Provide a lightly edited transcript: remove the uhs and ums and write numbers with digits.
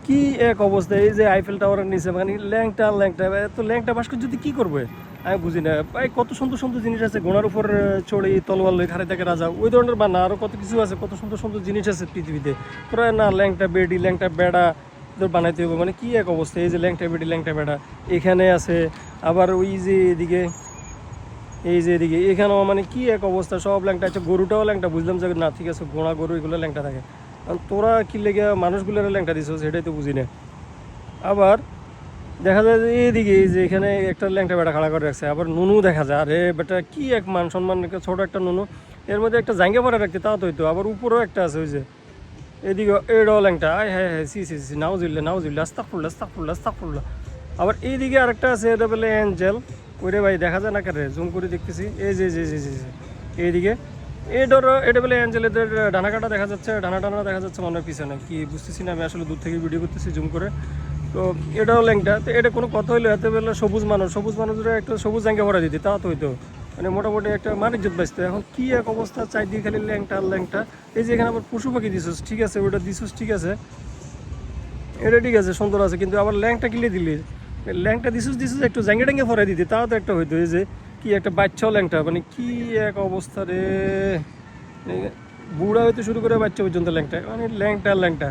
কি এক অবস্থা! এই যে আইফেল টাওয়ারের নিচে মানে ল্যাংটা ল্যাংটা, এত ল্যাংটা ভাস্কর্য দিয়ে কি করবে আমি বুঝি না ভাই। কত সুন্দর সুন্দর জিনিস আছে, ঘোড়ার উপর চড়ে তলোয়ার লই খাড়ে থাকে রাজা, ওই ধরনের বানা আরো কত কিছু আছে, কত সুন্দর সুন্দর জিনিস আছে পৃথিবীতে। তোরা না ল্যাংটা বেডি ল্যাংটা বেড়া তোর বানাইতে হবে, মানে কি এক অবস্থা! এই যে ল্যাংটা বেডি ল্যাংটা বেড়া এখানে আছে, আবার ওই যে এদিকে, এই যে এদিকে এখানেও মানে কি এক অবস্থা, সব ল্যাংটা আছে। গরুটাও ল্যাংটা, বুঝলাম যে না ঠিক আছে ঘোড়া গরু এগুলো ল্যাংটা থাকে, কারণ তোরা কি লেগে মানুষগুলোর ল্যাংটা দিছ সেটাই তো বুঝি না। আবার দেখা যায় যে এইদিকে এই যে এখানে একটা ল্যাংটা বেটা খাড়া করে রাখছে, আবার নুনু দেখা যায়, আরে বেটা কি এক মান সম্মান, একটা ছোট একটা নুনু, এর মধ্যে একটা জাঙ্গা পরে রাখতে তাও তো হইতো। আবার উপরেও একটা আছে ওই যে এদিকে, এটাও ল্যাংটা, আয় হ্যাঁ হ্যাঁ সি সি সি, নাউজুবিল্লাহ নাউজুবিল্লাহ, আস্তাগফিরুল্লাহ আস্তাগফিরুল্লাহ আস্তাগফিরুল্লাহ। আবার এইদিকে আরেকটা আছে, এটা বলে অ্যাঞ্জেল, ওইরে ভাই দেখা যায় না কারে, জুম করে দেখতেছি, এই যে যে যে যে যে এইদিকে এটা বলে অ্যাঞ্জেল, এদের ডানা কাটা দেখা যাচ্ছে, ডানা ডানা দেখা যাচ্ছে মনে হয় পিছনে, কি বুঝতেছি না আমি, আসলে দূর থেকে ভিডিও করতেছি জুম করে। তো এটাও ল্যাংটা, তো এটা কোনো কথা হইলো, এত বেলা সবুজ মানুষরা একটা সবুজ জাঙ্গা ভরা দিতে তাও তো হইতো, মানে মোটামুটি একটা মানিজ্যত বাঁচতো। এখন কি এক অবস্থা, চারদিকে খালি ল্যাংটা আর ল্যাংটা। এই যে এখানে আবার পশু পাখি দিছিস, ঠিক আছে ওটা দিছিস ঠিক আছে, এটা ঠিক আছে সুন্দর আছে, কিন্তু আবার ল্যাংটা কিলে দিলি, ল্যাংটা দিছিস দিছিস একটু জাঙ্গা টাঙ্গা ভরাই দিতি তাও তো একটা হইতো। এই যে কি একটা বাচ্চাও ল্যাংটা, মানে কি এক অবস্থা রে, বুড়া হইতে শুরু করে বাচ্চা পর্যন্ত ল্যাংটা, মানে ল্যাংটা ল্যাংটা।